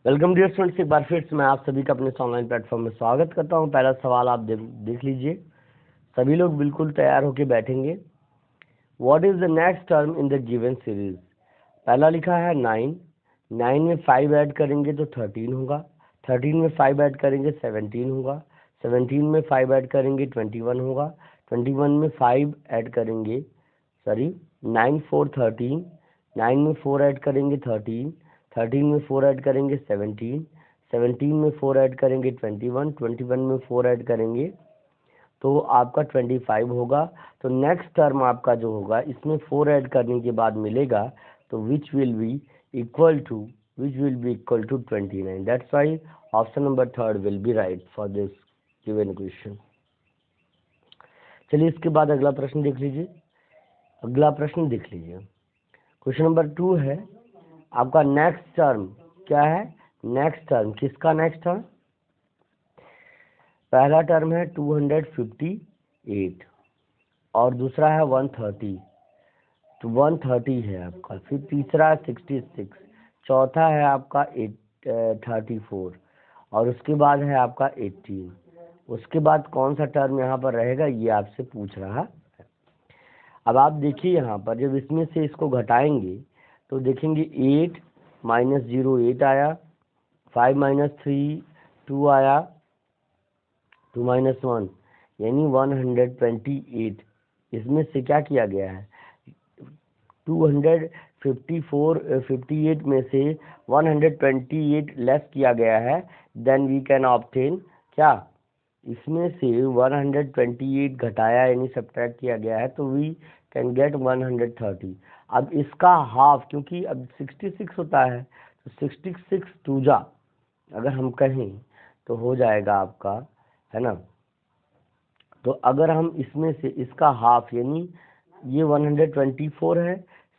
Welcome dear students, एक बार फिर से मैं आप सभी का अपने ऑनलाइन प्लेटफॉर्म में स्वागत करता हूं। पहला सवाल आप देख लीजिए। सभी लोग बिल्कुल तैयार होकर बैठेंगे। What is the next term in the given series? पहला लिखा है 9। 9 में 5 ऐड करेंगे तो 13 होगा। 13 में 5 ऐड करेंगे 17 होगा। 17 में 5 ऐड करेंगे 21 होगा। 21 में 5 ऐड करेंगे 9 4 13। 9 में 4 ऐड करेंगे 13। 13 में 4 ऐड करेंगे 17। 17 में 4 ऐड करेंगे 21। 21 में 4 ऐड करेंगे तो आपका 25 होगा। तो नेक्स्ट टर्म आपका जो होगा इसमें 4 ऐड करने के बाद मिलेगा तो which will be equal to 29। That's why option number 3 will be right for this given question. चलिए इसके बाद अगला प्रश्न देख लीजिए। अगला प्रश्न देख लीजिए। क्वेश्चन नंबर 2 है आपका नेक्स्ट टर्म क्या है? नेक्स्ट टर्म किसका नेक्स्ट टर्म? पहला टर्म है 258 और दूसरा है 130। तो 130 है आपका। फिर तीसरा है 66। चौथा है आपका 34 और उसके बाद है आपका 18। उसके बाद कौन सा टर्म यहाँ पर रहेगा ये आपसे पूछ रहा है। अब आप देखिए यहाँ पर जब इसमें से इसको घटाएंगे तो देखेंगे 8 माइनस 0 8 आया। 5 माइनस 3 2 आया। 2 माइनस 1 यानी 128। इसमें से क्या किया गया है? 58 में से 128 लेस किया गया है। देन वी कैन ऑब्टेन क्या? इसमें से 128 घटाया यानी सब्ट्रैक्ट किया गया है तो वी कैन गेट 130। अब इसका हाफ, क्योंकि अब 66 होता है तो 66 टूजा अगर हम कहें तो हो जाएगा आपका, है ना। तो अगर हम इसमें से इसका हाफ यानी ये 124 है,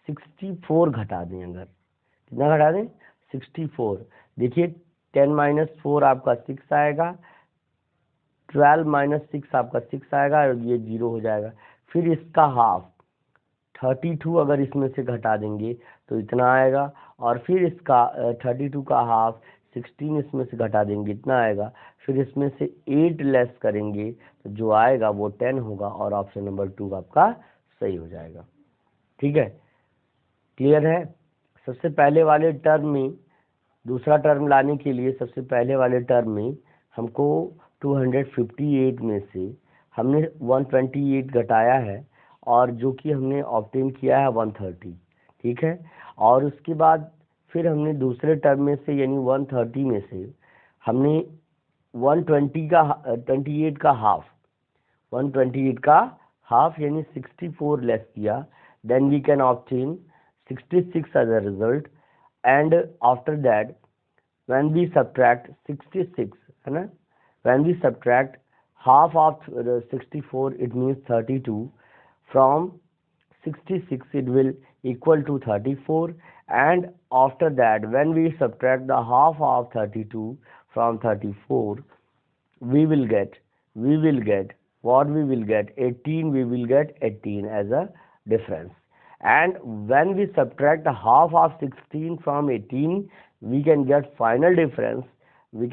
64 घटा दें। अगर कितना घटा दें? 64। देखिए 10 माइनस 4 आपका 6 आएगा। 12 माइनस 6 आपका 6 आएगा और ये 0 हो जाएगा। फिर इसका हाफ 32 अगर इसमें से घटा देंगे तो इतना आएगा। और फिर इसका 32 का हाफ 16 इसमें से घटा देंगे इतना आएगा। फिर इसमें से 8 लेस करेंगे तो जो आएगा वो 10 होगा और ऑप्शन नंबर 2 आपका सही हो जाएगा। ठीक है, क्लियर है। सबसे पहले वाले टर्म में दूसरा टर्म लाने के लिए सबसे पहले वाले टर्म में हमको 258 में से हमने 128 घटाया है और जो कि हमने ऑब्टेन किया है 130। ठीक है, और उसके बाद फिर हमने दूसरे टर्म में से यानी 130 में से हमने 128 का हाफ 128 का हाफ यानी 64 लेस किया। Then we can obtain 66 as a result, and after that when we subtract 66, है ना, when we subtract half of 64 it means 32 from 66 it will equal to 34, and after that when we subtract the half of 32 from 34 we will get what we will get 18. We will get 18 as a difference. And when we subtract the half of 16 from 18 we can get final difference. Which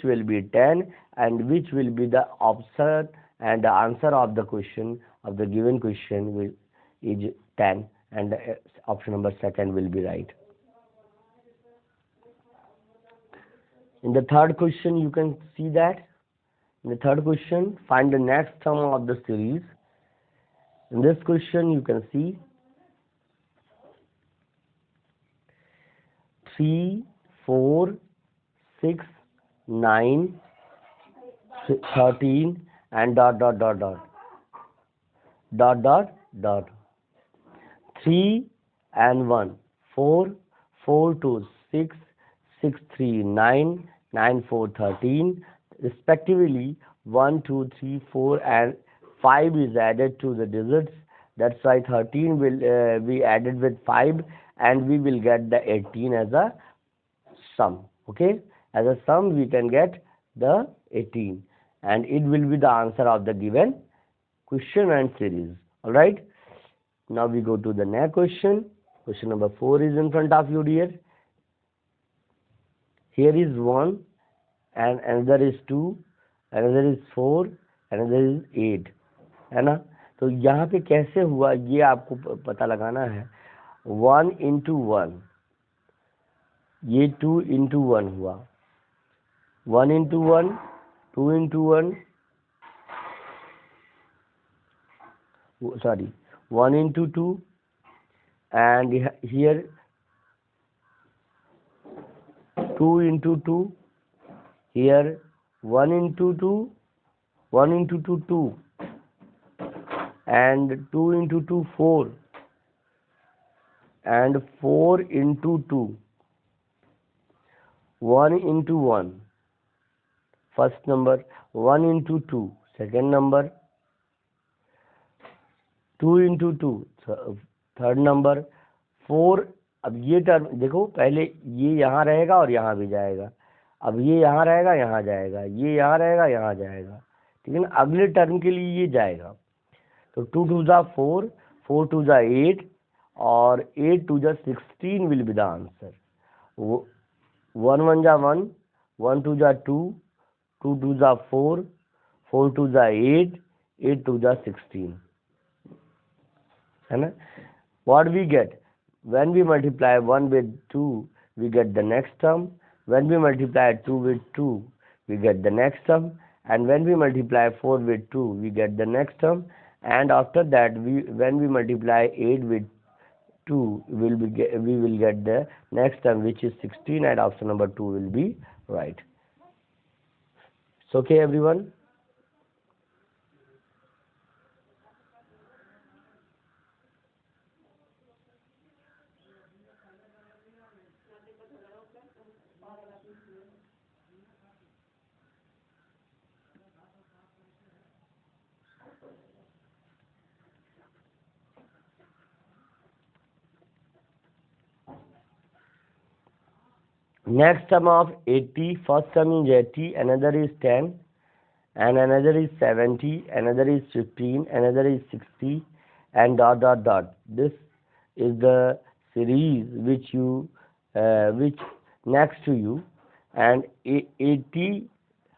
will be 10, and which will be the option and the answer of the question of the given question is 10, and the option number 2 will be right. In the third question you can see that in the third question find the next term of the series. In this question you can see 3 4 6 9 13 and dot 3 and 1 4 4 2 6 6 3 9 9 4 13 respectively. 1 2 3 4 and 5 is added to the digits. That's why 13 will be added with 5 and we will get the 18 as a sum. Okay, as a sum we can get the 18 and it will be the answer of the given question and series. All right, now we go to the next question. Question number 4 is in front of you, dear. here is 1 and another is 2, another is 4, another is 8, है ना। तो यहाँ पे कैसे हुआ ये आपको पता लगाना है। 1 into 1, ये 2 into 1 हुआ, 1 into 1, 2 into 1, sorry, 1 into 2, and here 2 into 2, here 1 into 2, 1 into 2, 2, and 2 into 2, 4, and 4 into 2, 1 into 1, first number, 1 into 2, second number, 2 into 2, third number, 4। अब ये टर्म देखो, पहले ये यहाँ रहेगा और यहाँ भी जाएगा, अब ये यहाँ रहेगा यहाँ जाएगा, ये यहाँ रहेगा यहाँ जाएगा, ठीक है ना। अगले टर्म के लिए ये जाएगा, तो 2 2 जा 4, 4 2 जा 8, और 8 2 जा 16 विल बी द आंसर। 1 1 जा 1, 1 2 जा 2, 2 2 जा 4, 4 2 जा 8, 8 2 जा 16, है ना। What we get when we multiply 1 with 2, we get the next term. When we multiply 2 with 2, we get the next term, and when we multiply 4 with 2, we get the next term, and after that when we multiply 8 with 2, we will get the next term, which is 16, and option number 2 will be right. It's okay, everyone? Next term of 80, first term is 80, another is 10, and another is 70, another is 15, another is 60, and dot dot dot. This is the series which next to you, and 80,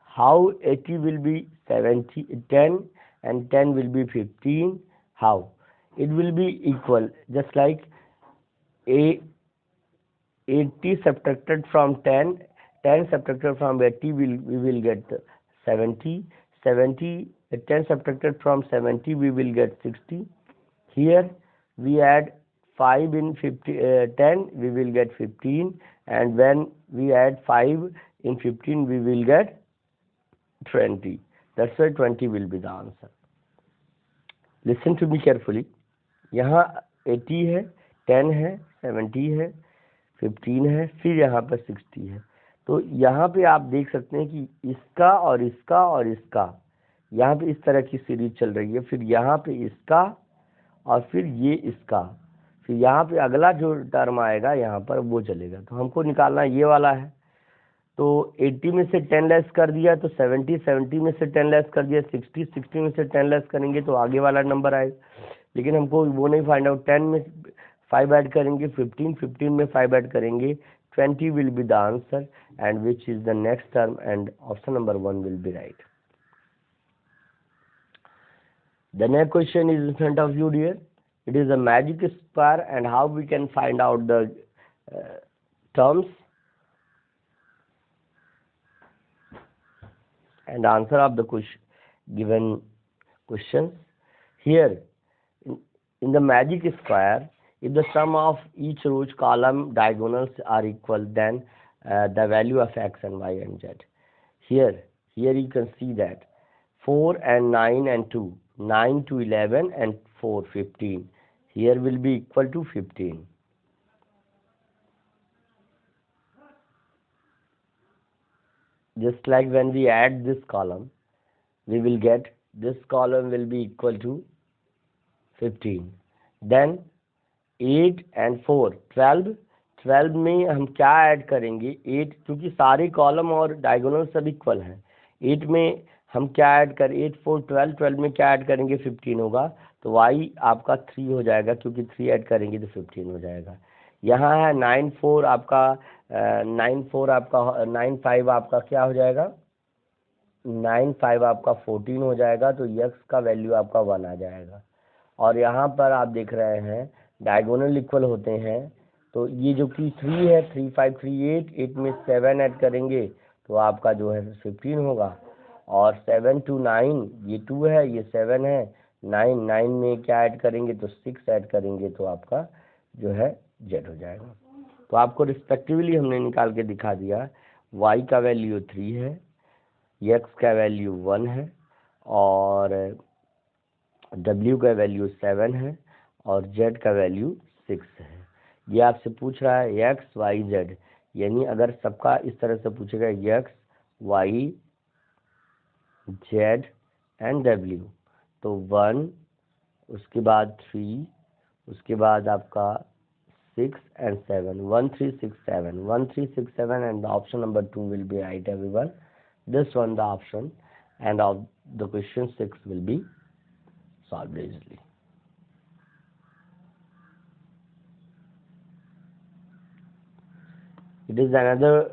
how 80 will be 70, 10, and 10 will be 15. How it will be equal, just like 80 subtracted from 10, 10 subtracted from 80, we will get 70, 70, 10 subtracted from 70, we will get 60. Here we add 5 in 10, we will get 15, and when we add 5 in 15, we will get 20. That's why 20 will be the answer. Listen to me carefully. यहाँ 80 है, 10 है, 70 है, 15 है, फिर यहाँ पर 60 है। तो यहाँ पे आप देख सकते हैं कि इसका और इसका और इसका यहाँ पे इस तरह की सीरीज चल रही है, फिर यहाँ पे इसका और फिर ये इसका, फिर यहाँ पे अगला जो टर्म आएगा यहाँ पर वो चलेगा। तो हमको निकालना ये वाला है, तो 80 में से 10 लेस कर दिया तो 70, 70 में से 10 लेस कर दिया 60, 60 में से 10 लेस करेंगे तो आगे वाला नंबर आएगा। लेकिन हमको वो नहीं फाइंड आउट, 10 में 5 ऐड करेंगे 15, 15 में 5 ऐड करेंगे 20 will be the answer, and which is the next term, and option number 1 will be right. The next question is in front of you, dear. It is a magic square, and how we can find out the terms and answer of the given questions. Here in the magic square, if the sum of each row's column diagonals are equal, then the value of x and y and z. Here you can see that 4 and 9 and 2, 9 to 11 and 4, 15. Here will be equal to 15. Just like when we add this column, we will get this column will be equal to 15. Then 8 and 4, 12, 12 में हम क्या add करेंगे, 8 क्योंकि सारे column और diagonal सब equal हैं, 8 में हम क्या ऐड करें, 8 4 12, 12 में क्या ऐड करेंगे 15 होगा, तो y आपका 3 हो जाएगा, क्योंकि 3 ऐड करेंगे तो 15 हो जाएगा। यहाँ है 9 4 आपका 94 आपका 95 आपका क्या हो जाएगा, 95 आपका 14 हो जाएगा, तो यक्स का वैल्यू आपका 1 आ जाएगा। और यहाँ पर आप देख रहे हैं डायगोनल इक्वल होते हैं, तो ये जो कि 3 है 3 5 3 8, 8 में 7 ऐड करेंगे तो आपका जो है 15 होगा। और 7 to 9 ये 2 है, ये 7 है, 9 में क्या ऐड करेंगे तो 6 ऐड करेंगे तो आपका जो है जेड हो जाएगा। तो आपको रिस्पेक्टिवली हमने निकाल के दिखा दिया, वाई का वैल्यू 3 है, एक्स का वैल्यू 1 है, और डब्ल्यू का वैल्यू 7 है, और जेड का वैल्यू 6 है। ये आपसे पूछ रहा है एक्स वाई जेड, यानी अगर सबका इस तरह से पूछेगा X Y Z and W, तो 1, उसके बाद 3, उसके बाद आपका 6 and 7, 1 3 6 7, 1 3 6 7, and the option number 2 will be right, everyone. This one the option, and of the question 6 will be solved easily. It is another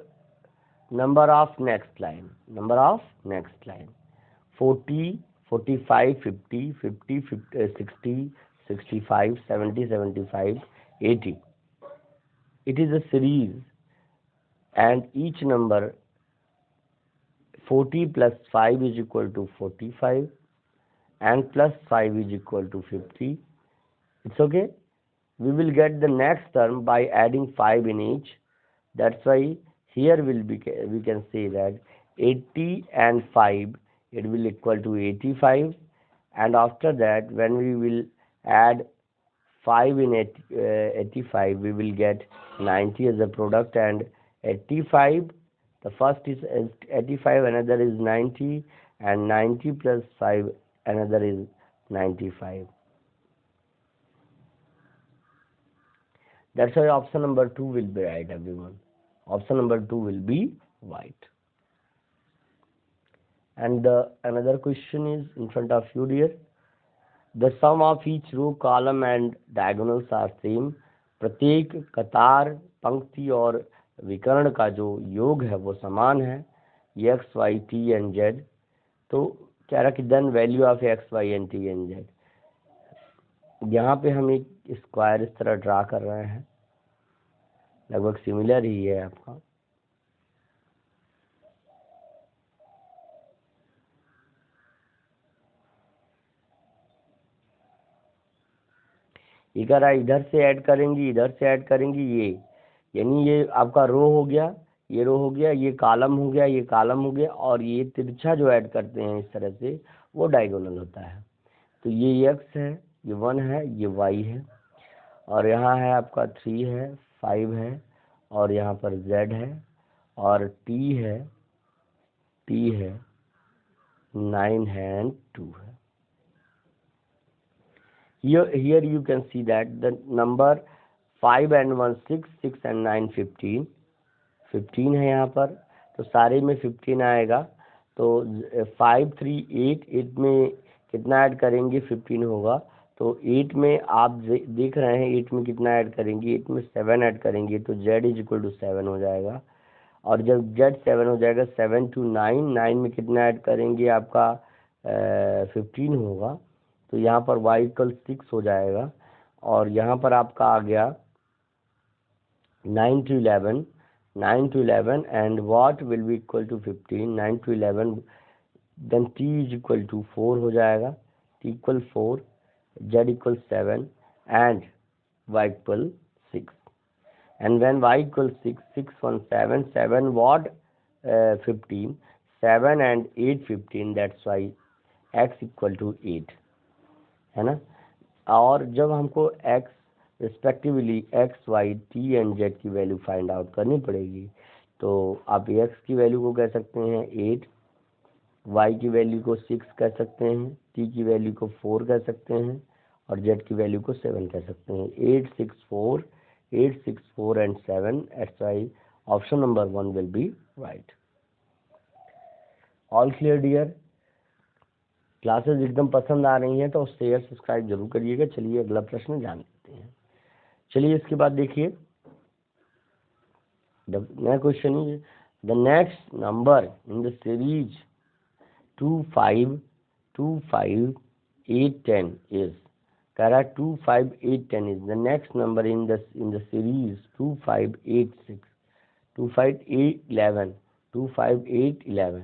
number of next line, 40 45 50 50 60 65 70 75 80. It is a series, and each number 40 plus 5 is equal to 45, and plus 5 is equal to 50. It's okay. We will get the next term by adding 5 in each. That's why here we can say that 80 and 5, it will equal to 85, and after that when we will add 5 in 85, we will get 90 as a product, and 85, the first is 85, another is 90, and 90 plus 5, another is 95. That's why option number 2 will be right, everyone. Option number 2 will be right. And another question is in front of you, dear. The sum of each row, column and diagonals are same. प्रत्येक कतार, पंक्ति और विकर्ण का जो योग है वो समान है, X Y T and Z. तो कह रहा कि then value of X Y and T and Z. यहाँ पे हम एक स्क्वायर इस तरह ड्रा कर रहे हैं, लगभग सिमिलर ही है आपका। ये कह रहा है इधर से ऐड करेंगी, इधर से ऐड करेंगी, ये यानी ये आपका रो हो गया, ये रो हो गया, ये कॉलम हो गया, ये कॉलम हो गया, और ये तिरछा जो ऐड करते हैं इस तरह से वो डायगोनल होता है। तो ये एक्स है, ये 1 है, ये वाई है, और यहाँ है आपका 3 है, 5 है, और यहाँ पर जेड है, और टी है, 9 है, एंड 2 है। Here you can see that the number 5 and 1 6, 6 and 9 15, 15 है यहाँ पर, तो सारे में 15 आएगा। तो 5 3 8, 8 में कितना ऐड करेंगे 15 होगा। तो 8 में आप देख रहे हैं 8 में कितना ऐड करेंगे, 8 में 7 ऐड करेंगे, तो z इज इक्वल टू 7 हो जाएगा। और जब z 7 हो जाएगा, 7 to 9, 9 में कितना ऐड करेंगे आपका 15 होगा, तो यहाँ पर y इक्वल 6 हो जाएगा। और यहाँ पर आपका आ गया 9 to 11, 9 to 11, and what will be equal to 15, 9 to 11, then t is equal to 4 हो जाएगा, t equal 4, z equal 7, and y equal 6. And when y equal 6, 6 1 7, 7 what 15, 7 and 8 15, that's why x equal to 8 है ना। और जब हमको x respectively x y t and z की value find out करनी पड़ेगी, तो आप x की वैल्यू को कह सकते हैं 8, y की वैल्यू को 6 कह सकते हैं, t की वैल्यू को 4 कह सकते हैं, और z की वैल्यू को 7 कह सकते हैं। 8 6 4, 8 6 4 and 7, that's why option number 1 will be right. All clear dear? Classes एकदम पसंद आ रही हैं तो शेयर सब्सक्राइब जरूर करिएगा। चलिए अगला प्रश्न जान लेते हैं। चलिए इसके बाद देखिए, The next question is the next number in the series 2, 5, 2, 5, 8, 10 is. कह रहा है 2, 5, 8, 10 is the next number in the series 2, 5, 8, 6, 2, 5, 8, 11, 2, 5, 8, 11.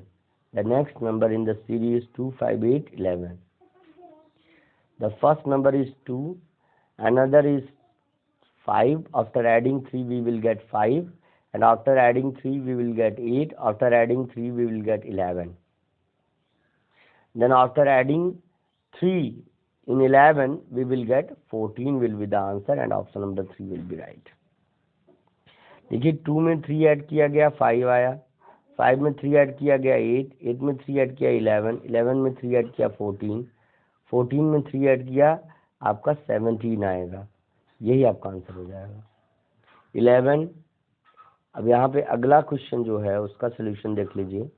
The next number in the series 2, 5, 8, 11. The first number is 2, another is 5. After adding 3 we will get 5, and after adding 3 we will get 8. After adding 3 we will get 11. Then after adding 3 in 11 we will get 14 will be the answer, and option number 3 will be right. देखिए 2 में 3 add किया गया 5 आया, 5 में 3 add किया गया 8, 8 में 3 add किया 11, 11 में 3 ऐड किया 14, 14 में 3 ऐड किया आपका 17 आएगा, यही आपका आंसर हो जाएगा 11। अब यहाँ पे अगला क्वेश्चन जो है उसका सोल्यूशन देख लीजिए।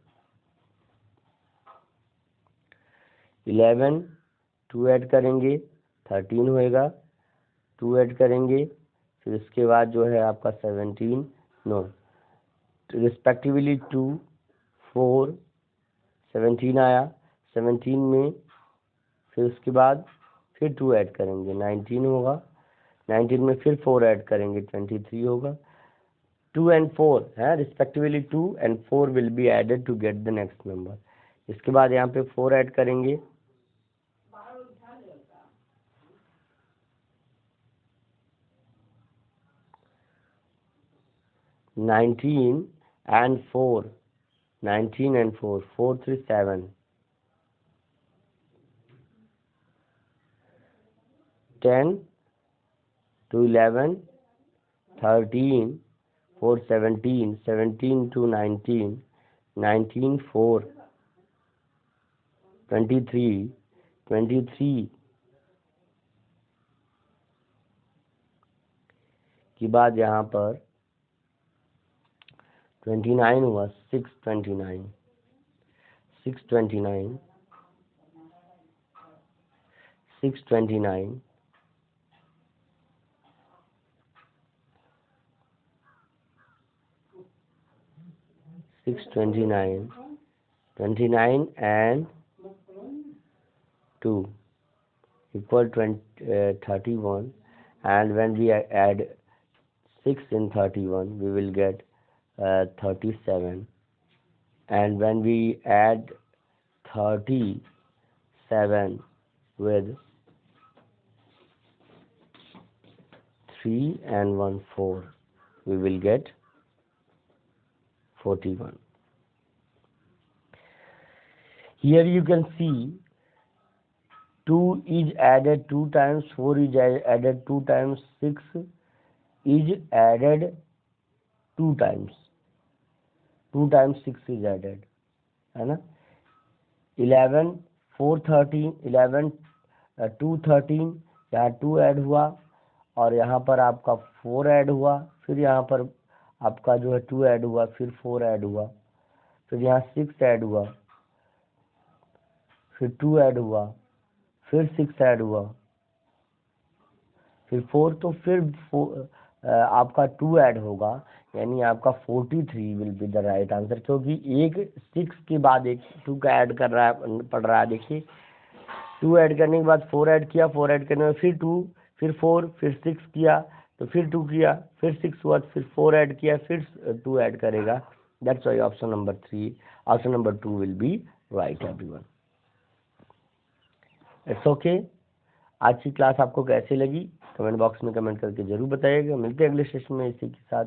11 2 ऐड करेंगे 13 होएगा, 2 ऐड करेंगे फिर उसके बाद जो है आपका 17 नो रिस्पेक्टिवली 2 4 17 आया, 17 में फिर उसके बाद फिर 2 ऐड करेंगे 19 होगा, 19 में फिर 4 ऐड करेंगे 23 होगा। 2 and 4 है respectively 2 and 4 will be added to get the next number. इसके बाद यहाँ पे 4 ऐड करेंगे, nineteen and 4 19 and 4 4 3 7 10 to 11 13 4 17 17 to 19 19 4 23 23 के बाद यहाँ पर 29 हुआ 629 629 629 629 29 and 2 equal 31, and when we add 6 in 31 we will get 37, and when we add 37 with 3 and 1 4 we will get 41. Here you can see 2 is added 2 times, 4 is added 2 times, 6 is added 2 times, 2 times 6 is added, है ना। 11 4 13 11 2 13 यहाँ 2 add हुआ, और यहाँ पर आपका 4 add हुआ, फिर यहाँ पर आपका जो है 2 ऐड हुआ, फिर 4 ऐड हुआ, फिर यहाँ 6 ऐड हुआ, फिर 2 ऐड हुआ, फिर 6 ऐड हुआ, फिर 4, तो फिर आपका 2 ऐड होगा, यानी आपका 43 will be the right answer, क्योंकि एक 6 के बाद एक 2 का ऐड कर रहा है पड़ रहा है। देखिए 2 ऐड करने के बाद 4 ऐड किया, 4 ऐड करने में फिर 2, फिर 4, फिर 6 किया, तो फिर 2 किया, फिर 6 हुआ, फिर 4 ऐड किया, फिर 2 ऐड करेगा। That's why option number 3 option number 2 will be right everyone. It's okay. आज की क्लास आपको कैसी लगी कमेंट बॉक्स में कमेंट करके जरूर बताइएगा। मिलते हैं अगले सेशन में इसी के साथ।